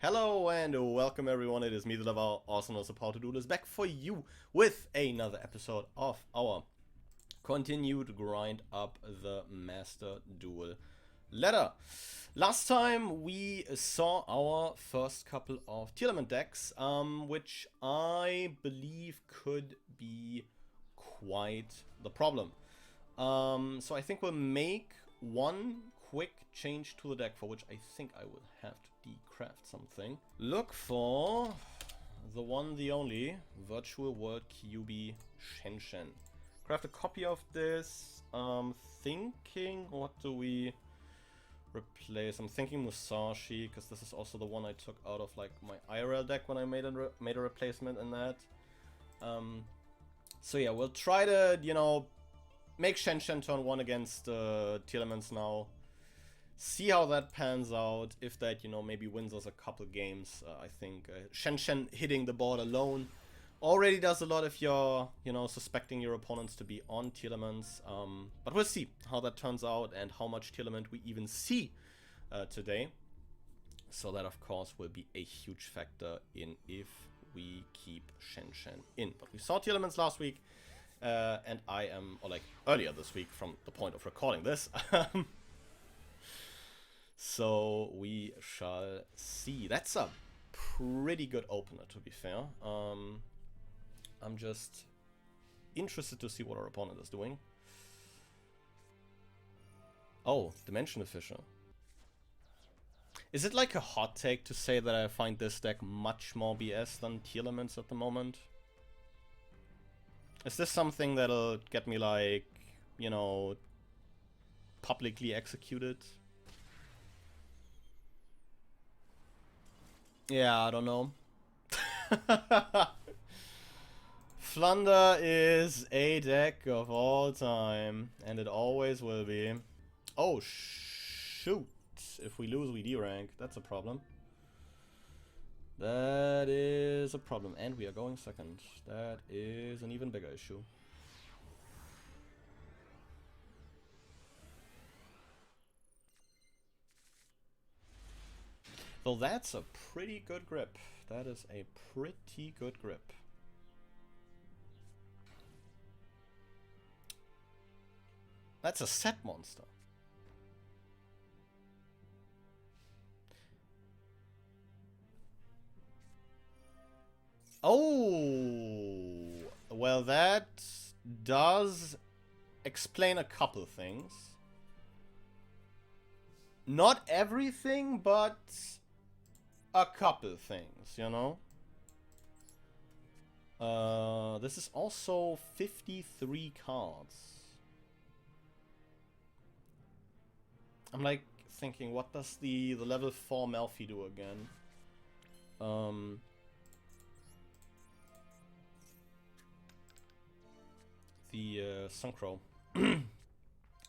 Hello and welcome everyone, it is me, the lover, also known as How to Do This, back for you with another episode of our continued grind up the Master Duel ladder. Last time we saw our first couple of Tearlament decks, which I believe could be quite the problem. So I think we'll make one quick change to the deck, for which I think I will have to decraft something. Look for the one, the only Virtual World QB Shenshen. Craft a copy of this. Thinking, what do we replace? I'm thinking Musashi, because this is also the one I took out of like my IRL deck when I made a replacement in that. So yeah, we'll try to, you know, make Shenshen turn 1 against Tearlaments now. See how that pans out. If that, you know, maybe wins us a couple games. I think Shenshen hitting the board alone already does a lot if you're, you know, suspecting your opponents to be on Tearlaments. But we'll see how that turns out and how much Tearlament we even see today. So that, of course, will be a huge factor in if we keep Shenshen in. But we saw Tearlaments last week. And I am, or like earlier this week from the point of recording this. So we shall see. That's a pretty good opener, to be fair. I'm just interested to see what our opponent is doing. Oh, Dimension Official. Is it like a hot take to say that I find this deck much more BS than Tearlaments at the moment? Is this something that'll get me, like, you know, publicly executed? Yeah, I don't know. Flunder is a deck of all time, and it always will be. Oh, shoot. If we lose, we D-rank. That's a problem. That is a problem, and we are going second. That is an even bigger issue. Though that's a pretty good grip. That is a pretty good grip. That's a set monster. Oh, well, that does explain a couple things. Not everything, but a couple things, you know? This is also 53 cards. I'm like thinking, what does the level 4 Malfi do again? The Suncrow.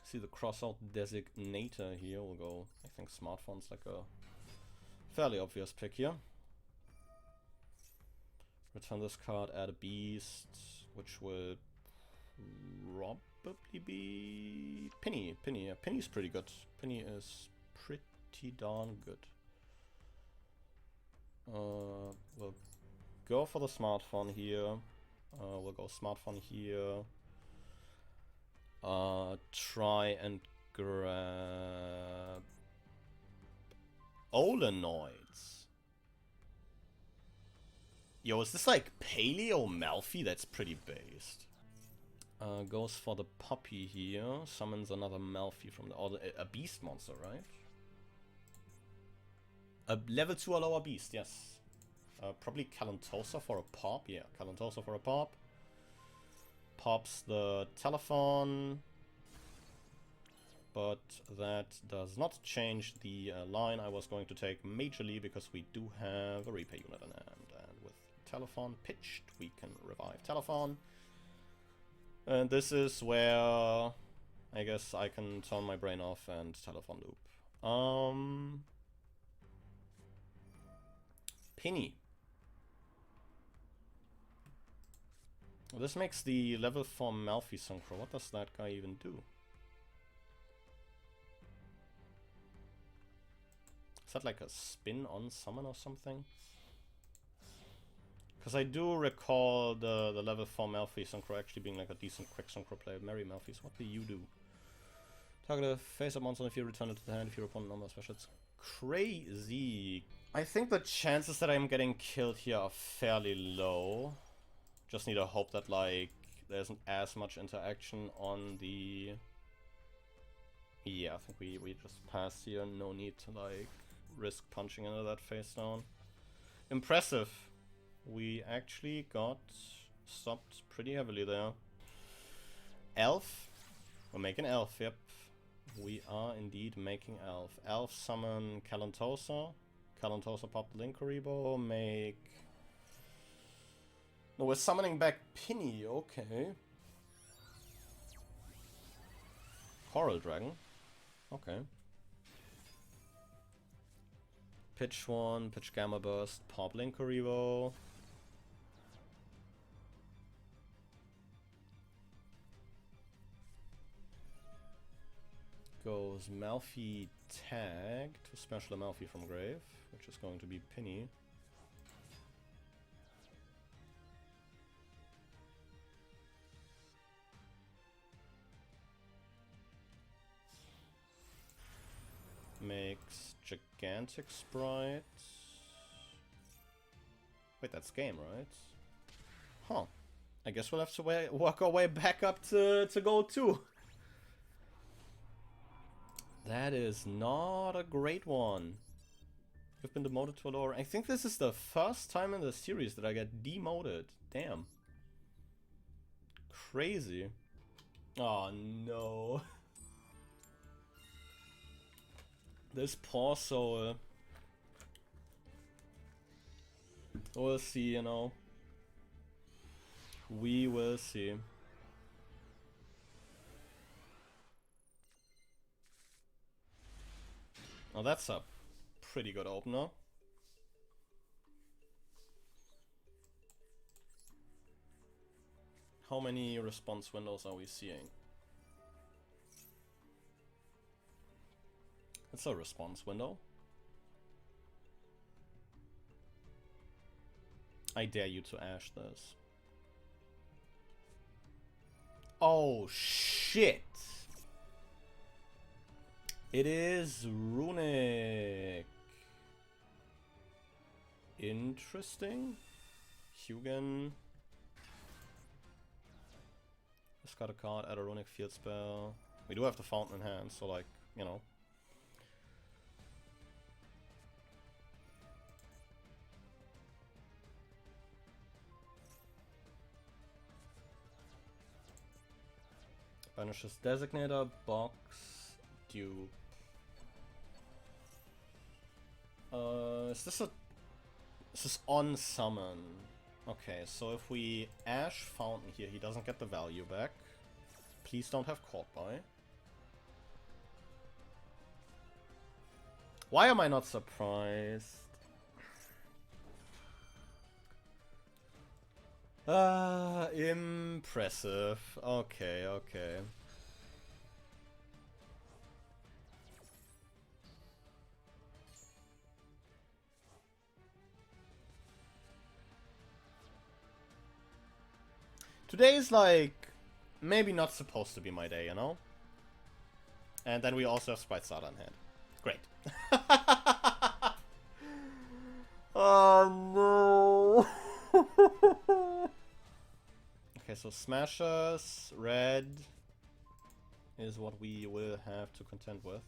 See the crossout designator here. We'll go, I think Smartphone's like a fairly obvious pick here. Return this card, add a beast, which will probably be Penny. Penny, yeah, Penny's pretty good. Penny is pretty darn good. We'll go for the Smartphone here. We'll go Smartphone here. Try and grab Olenoids. Yo, is this like Paleo Malfi? That's pretty based. Goes for the puppy here. Summons another Malfi from the a beast monster, right? A level 2 or lower beast, yes. Probably Kalantosa for a pop. Yeah, Kalantosa for a pop. Pops the telephone, but that does not change the line I was going to take majorly, because we do have a repair unit in hand, and with telephone pitched we can revive telephone, and this is where I guess I can turn my brain off and telephone loop. Penny. This makes the level 4 Malfi Synchro. What does that guy even do? that like a spin on summon or something? Because I do recall the level 4 Malphite Synchro actually being like a decent quick Synchro play. Mary Malphite, what do you do? Target a face-up monster if you return it to the hand if your opponent number special. It's crazy. I think the chances that I'm getting killed here are fairly low. Just need to hope that like there isn't as much interaction on the... Yeah, I think we just pass here. No need to like risk punching into that face down. Impressive. We actually got stopped pretty heavily there. Elf? We're making Elf, yep. We are indeed making Elf. Elf summon Kalantosa. Kalantosa pop the Linkuribo. Make... No, we're summoning back Penny, okay. Coral Dragon. Okay. Pitch 1, pitch Gamma Burst, pop Linkuribo. Goes Malphite Tag to special a Malphite from grave, which is going to be Penny. Makes Gigantic Sprite. Wait, that's game, right? Huh. I guess we'll have to walk our way back up to gold 2. That is not a great one. You've been demoted to a lower... I think this is the first time in the series that I get demoted. Damn. Crazy. Oh no. This poor soul. We'll see, you know. We will see. Oh, that's a pretty good opener. How many response windows are we seeing? It's a response window. I dare you to Ash this. Oh shit! It is Runic. Interesting. Hugin. Just got a card, add a Runic field spell. We do have the fountain in hand, so like, you know. Banishes Designator, Box, Dupe. Is this a... This is on summon. Okay, so if we Ash Fountain here, he doesn't get the value back. Please don't have Caught By. Why am I not surprised? Impressive. Okay, okay. Today is like maybe not supposed to be my day, you know? And then we also have Sprite Starter in hand. Great. Oh no. Okay, so Smashers, red is what we will have to contend with.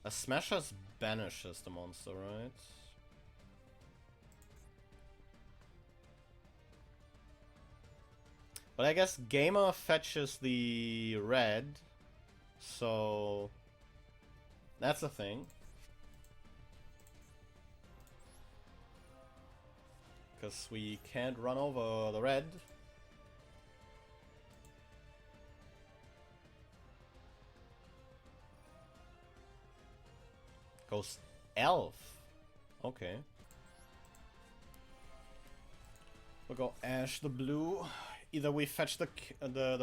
A Smashers banishes the monster, right? But I guess Gamer fetches the red, so that's a thing. Because we can't run over the red. Goes Elf. Okay. We'll go Ash the blue. Either we fetch the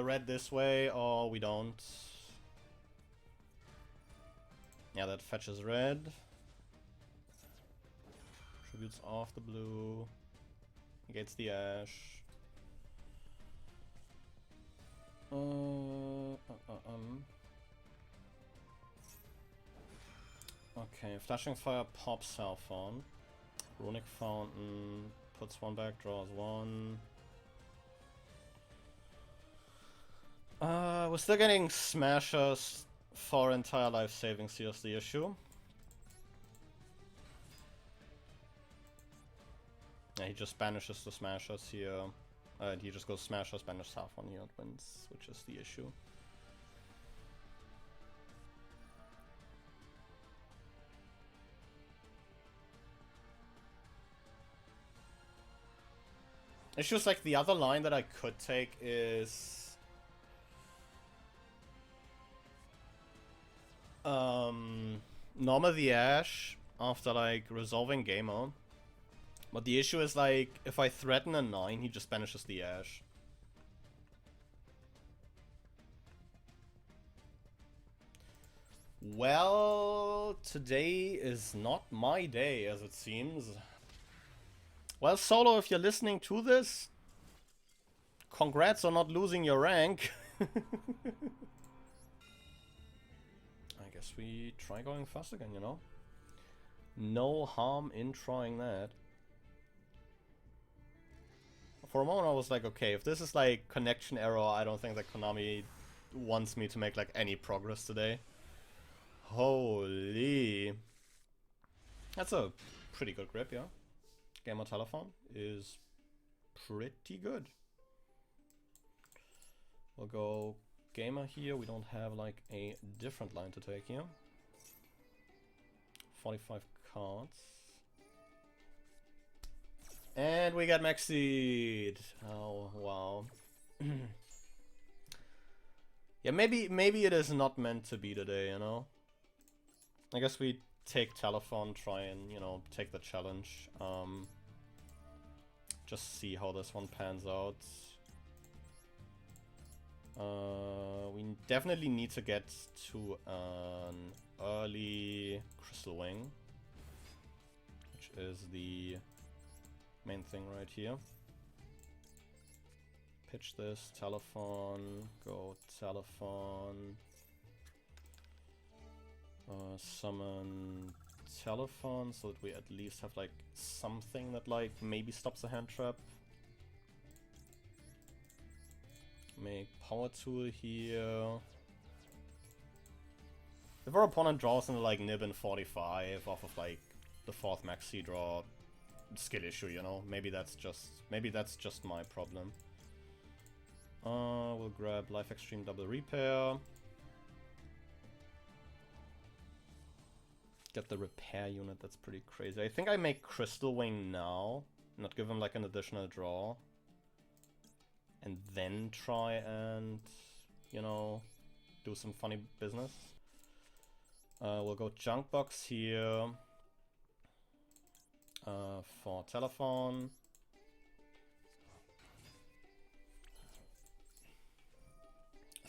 red this way or we don't. Yeah, that fetches red. Tributes off the blue. Negates the ash. Okay, Flashing Fire pops Hellfawn. Runic Fountain puts one back, draws one. We're still getting Smashers for entire life savings, here's the issue. Yeah, he just banishes the Smashers here. He just goes Smashers, banishes half on here and wins, which is the issue. Issues like the other line that I could take is Norma the Ash after like resolving Gamer. But the issue is like if I threaten a 9, he just banishes the Ash. Well, today is not my day, as it seems. Well, Solo, if you're listening to this, congrats on not losing your rank. I guess we try going fast again, you know? No harm in trying that. For a moment I was like, okay, if this is like connection error, I don't think that Konami wants me to make like any progress today. Holy. That's a pretty good grip, yeah. Gamer Telephone is pretty good. We'll go Gamer here. We don't have like a different line to take here. 45 cards. And we got Maxied. Oh, wow. Yeah, maybe it is not meant to be today, you know? I guess we take Telephone, try and, you know, take the challenge. Just see how this one pans out. We definitely need to get to an early Crystal Wing, which is the main thing right here. Pitch this, Telephone, go Telephone. Summon Telephone so that we at least have like something that like maybe stops a hand trap. Make Power Tool here. If our opponent draws into like Nib and 45 off of like the 4th Maxi draw, skill issue, you know. Maybe that's just my problem. We'll grab Life Extreme Double Repair. Get the repair unit, that's pretty crazy. I think I make Crystal Wing now, not give him like an additional draw. And then try and, you know, do some funny business. We'll go Junk Box here. For Telephone.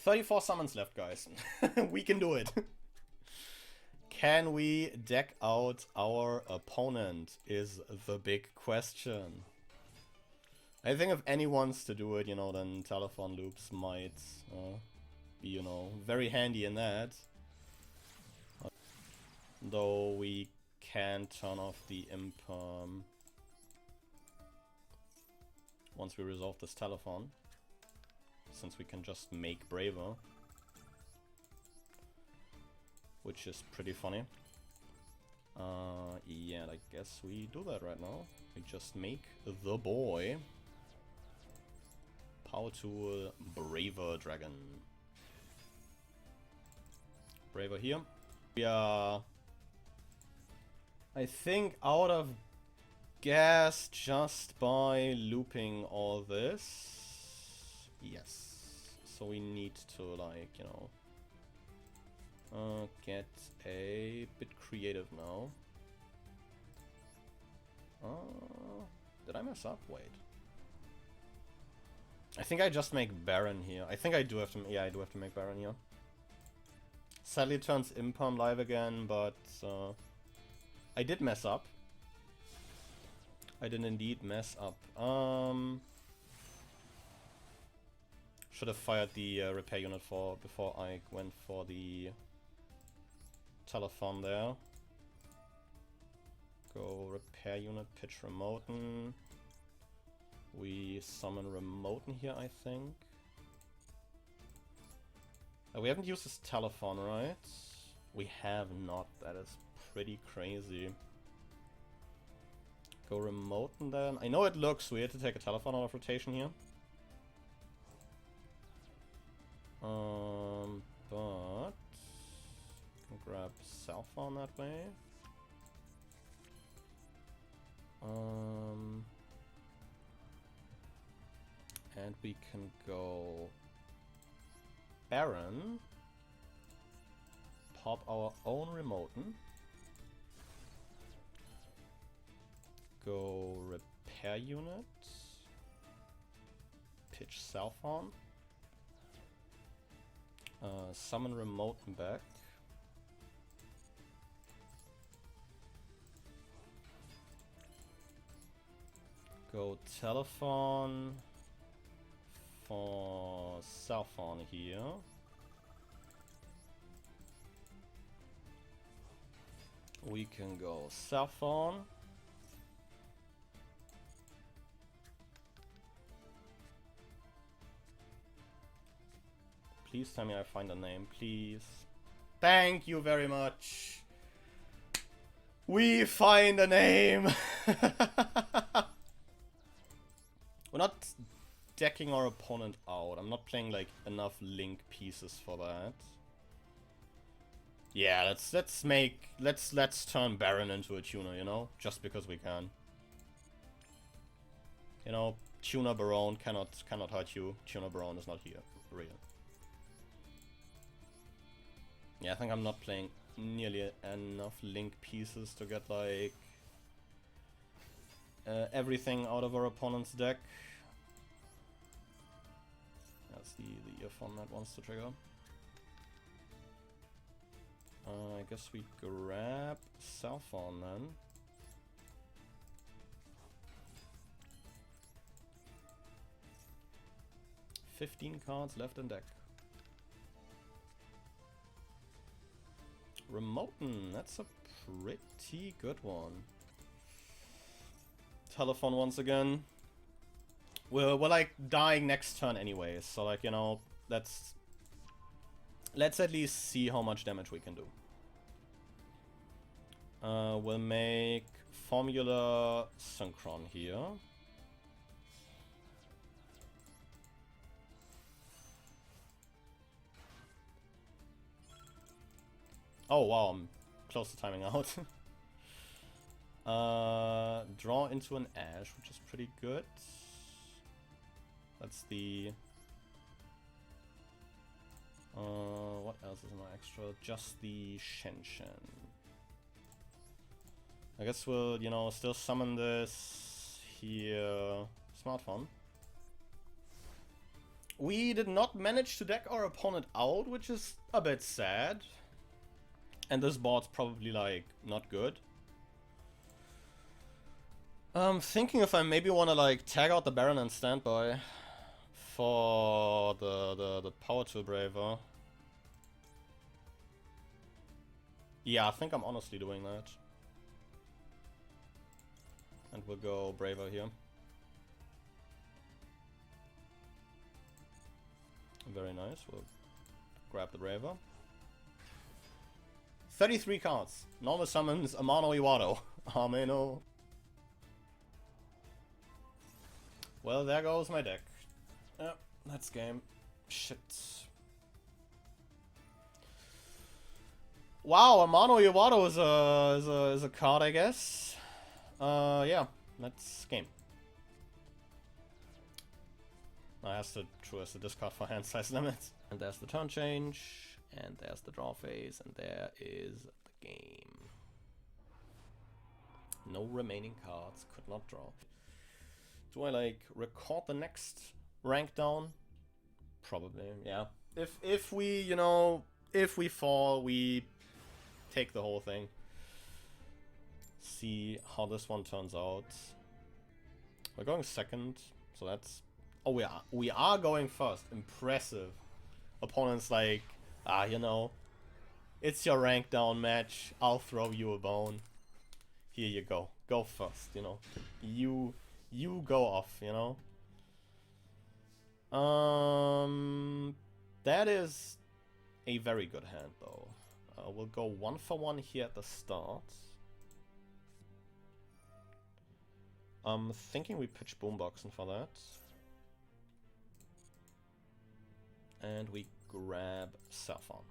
$34 summons left, guys. We can do it. Can we deck out our opponent is the big question. I think if anyone's to do it, you know, then Telephone Loops might be, you know, very handy in that. Though we can turn off the Imperm once we resolve this Telephone, since we can just make Braver, which is pretty funny. Yeah, I guess we do that right now. We just make the boy. Power Tool, Braver Dragon. Braver here. We are, I think, out of gas just by looping all this. Yes. So we need to, like, you know, get a bit creative now. Did I mess up? Wait. I think I just make Baron here. I think I do have to, yeah, I do have to make Baron here. Sadly it turns Imperm live again, but I did mess up. I did indeed mess up. Should have fired the repair unit before I went for the telephone there. Go repair unit, pitch Remoten. We summon Remoten here, I think. We haven't used this telephone, right? We have not. That is pretty crazy. Go Remoten then. I know it looks weird to take a telephone out of rotation here. But can grab cell phone that way. And we can go Baron. Pop our own Remoten. Go repair unit. Pitch cell phone. Summon Remoten back. Go telephone for cell phone here. We can go cell phone. Please tell me I find a name, please. Thank you very much. We find a name. We're not decking our opponent out. I'm not playing like enough link pieces for that. Yeah, let's turn Baron into a tuner, you know, just because we can. You know, tuner Baron cannot hurt you. Tuner Baron is not here, real. Yeah, I think I'm not playing nearly enough link pieces to get like everything out of our opponent's deck. That's the earphone that wants to trigger. I guess we grab cell phone then. $15 cards left in deck. Remoten, that's a pretty good one. Telephone once again. We're like dying next turn anyways, so like, you know, let's at least see how much damage we can do. We'll make Formula Synchron here. Oh wow, I'm close to timing out. Draw into an Ash, which is pretty good. That's the... what else is no extra? Just the Shenshen. I guess we'll, you know, still summon this here. Smartphone. We did not manage to deck our opponent out, which is a bit sad. And this board's probably, like, not good. I'm thinking if I maybe want to, like, tag out the Baron and standby for the Power Tool Braver. Yeah, I think I'm honestly doing that. And we'll go Braver here. Very nice. We'll grab the Braver. 33 cards. Normal summons Amano Iwado. Ameno. Well, there goes my deck. Yep, that's game. Shit. Wow, Amano Iwado is a card, I guess. Yeah, that's game. I has to choose the discard for hand size limits. And there's the turn change. And there's the draw phase, and there is the game. No remaining cards, could not draw. Do I like record the next rank down? Probably, yeah. If we, you know, if we fall, we take the whole thing. See how this one turns out. We're going second, so that's... Oh, we are going first. Impressive. Opponent's like, you know, it's your rank down match. I'll throw you a bone. Here you go. Go first, you know. You go off, you know. That is a very good hand, though. We'll go 1 for 1 here at the start. I'm thinking we pitch Boomboxing for that. And we grab Saffron.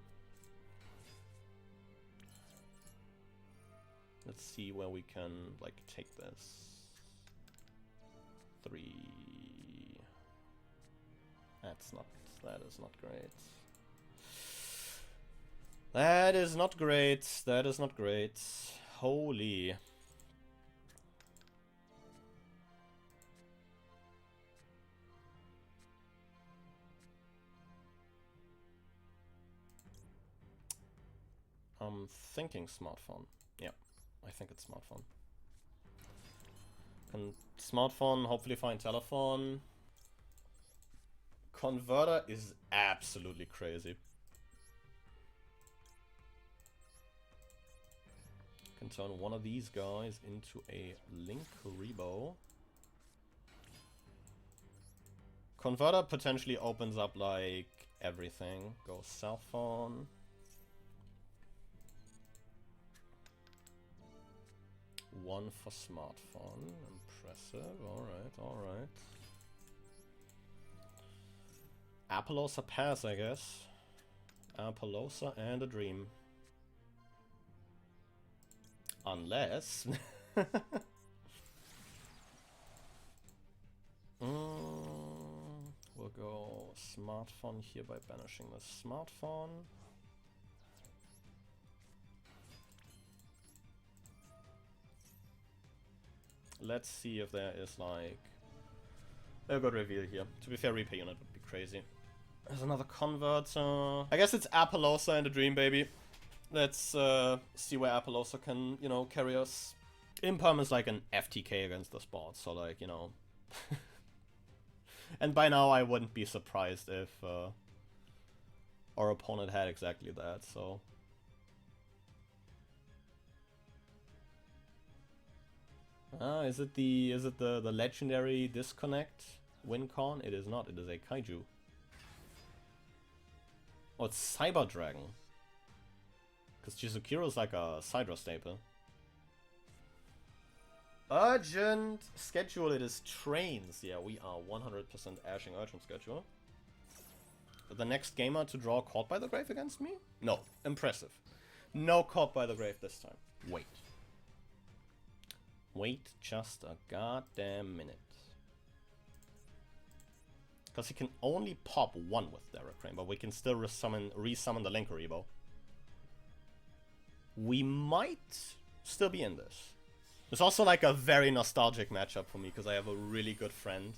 Let's see where we can, like, take this. 3... that is not great. That is not great. That is not great. Holy. I'm thinking smartphone. Yeah, I think it's smartphone. Can smartphone hopefully find telephone. Converter is absolutely crazy. Can turn one of these guys into a Link Rebo. Converter potentially opens up like everything. Go cell phone. One for smartphone. Impressive. Alright, alright. Appaloosa pass, I guess. Appaloosa and a dream. Unless... we'll go smartphone here by banishing the smartphone. Let's see if there is like a good reveal here. To be fair, replay unit would be crazy. There's another converter. I guess it's Appaloosa and a dream, baby. Let's see where Appaloosa can, you know, carry us. Imperm is like an FTK against the spot, so like, you know. And by now I wouldn't be surprised if our opponent had exactly that, so. Is it the legendary disconnect WinCon? It is not, it is a kaiju. Oh, it's Cyber Dragon. Because Chizukiro is like a Sidra staple. Urgent schedule, it is trains. Yeah, we are 100% ashing urgent schedule. The next gamer to draw Caught by the Grave against me? No, impressive. No Caught by the Grave this time. Wait. Wait just a goddamn minute. Because he can only pop one with Derek Crane, but we can still resummon the Link Rebo. We might still be in this. It's also like a very nostalgic matchup for me, because I have a really good friend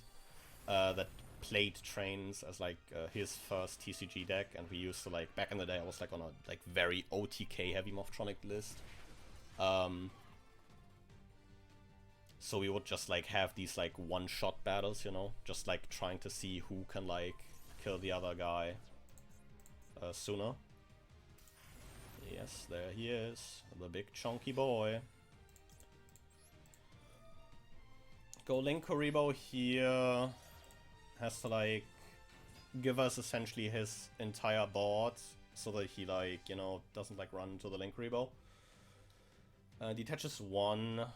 that played trains as like his first TCG deck, and we used to like, back in the day I was like on a like very OTK heavy Morphtronic list. So we would just like have these like one-shot battles, you know, just like trying to see who can like kill the other guy sooner. Yes, there he is, the big chunky boy. Go Link Rebo here. Has to like give us essentially his entire board so that he like, you know, doesn't like run into the Link Rebo. Detaches one.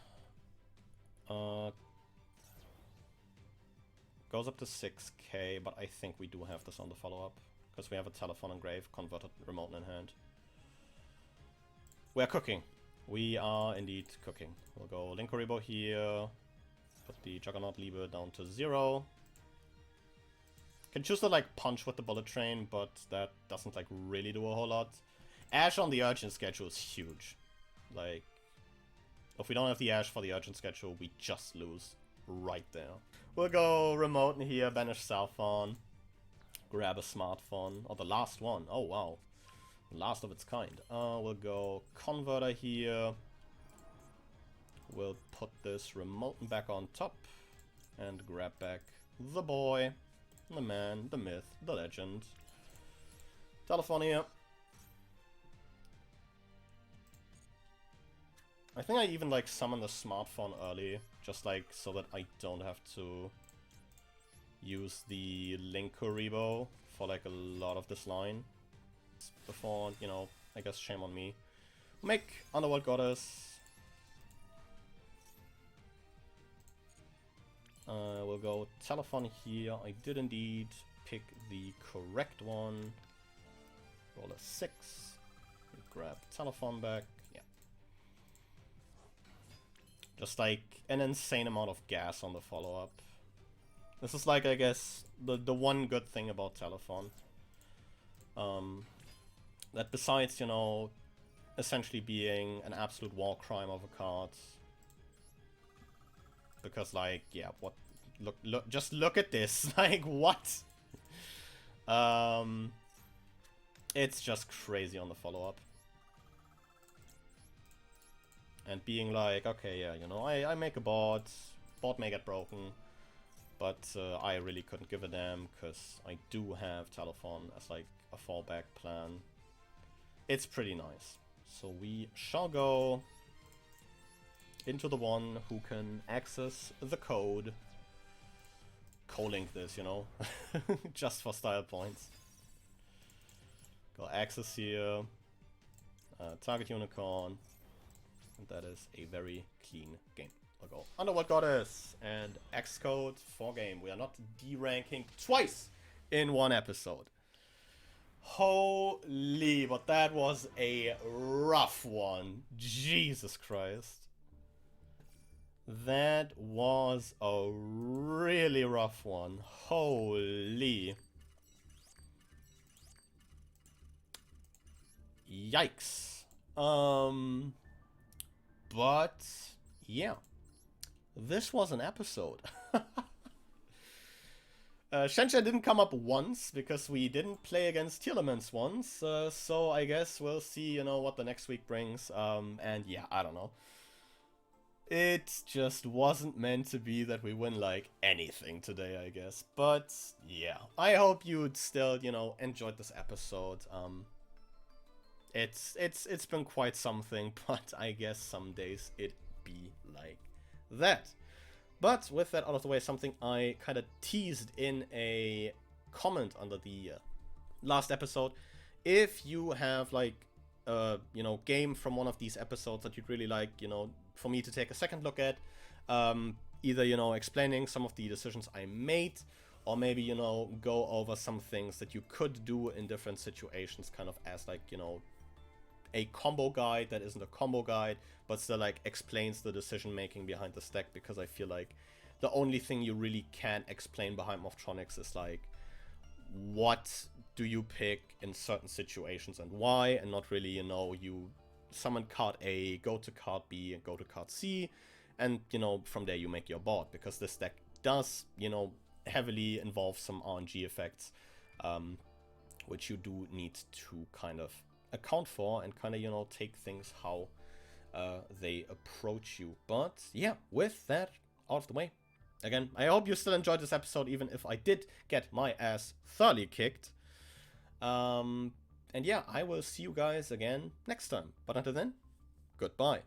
Goes up to 6k, but I think we do have this on the follow-up. Because we have a Telephone Engrave, converted remote in hand. We're cooking. We are indeed cooking. We'll go Link Rebo here. Put the Juggernaut Liebe down to 0. Can choose to like punch with the Bullet Train, but that doesn't like really do a whole lot. Ash on the urgent schedule is huge. Like, if we don't have the Ash for the urgent schedule, we just lose right there. We'll go remote in here, banish cell phone, grab a smartphone, or the last one. Oh wow, last of its kind. We'll go converter here. We'll put this remote back on top, And grab back the boy, the man, the myth, the legend. Telephone here. I think I even like summon the smartphone early, just like so that I don't have to use the Link Kuribo for like a lot of this line. Before, you know, I guess shame on me. Make Underworld Goddess. We'll go Telephone here. I did indeed pick the correct one. Roll a 6. Grab Telephone back. Yeah. Just like an insane amount of gas on the follow-up. This is like, I guess, the one good thing about Telephone. That besides, you know, essentially being an absolute war crime of a card. Because, like, yeah, what? Look, just look at this. Like, what? It's just crazy on the follow-up. And being like, okay, yeah, you know, I make a board may get broken, but I really couldn't give a damn, because I do have Telephone as, like, a fallback plan. It's pretty nice. So we shall go into the one who can access the code. Co-link this, you know, just for style points. Go access here, target unicorn, and that is a very clean game. We'll go Underworld Goddess and X code for game. We are not D-ranking twice in one episode. Holy, but that was a rough one. Jesus Christ. That was a really rough one. Holy. Yikes. But yeah. This was an episode. Shensha didn't come up once because we didn't play against Telements once, so I guess we'll see, you know, what the next week brings. And yeah, I don't know. It just wasn't meant to be that we win, like, anything today, I guess. But, yeah. I hope you'd still, you know, enjoyed this episode. It's been quite something, but I guess some days it'd be like that. But, with that out of the way, something I kind of teased in a comment under the last episode. If you have, like, you know, game from one of these episodes that you'd really like, you know, for me to take a second look at, either, you know, explaining some of the decisions I made, or maybe, you know, go over some things that you could do in different situations, kind of as, like, you know, a combo guide that isn't a combo guide, but still, like, explains the decision making behind the stack, because I feel like the only thing you really can explain behind Morphtronics is, like, what do you pick in certain situations and why, and not really, you know, you summon card A, go to card B, and go to card C, and, you know, from there you make your board, because this deck does, you know, heavily involve some RNG effects, which you do need to kind of account for and kind of, you know, take things how they approach you. But yeah, with that out of the way, again, I hope you still enjoyed this episode, even if I did get my ass thoroughly kicked. And yeah, I will see you guys again next time. But until then, goodbye.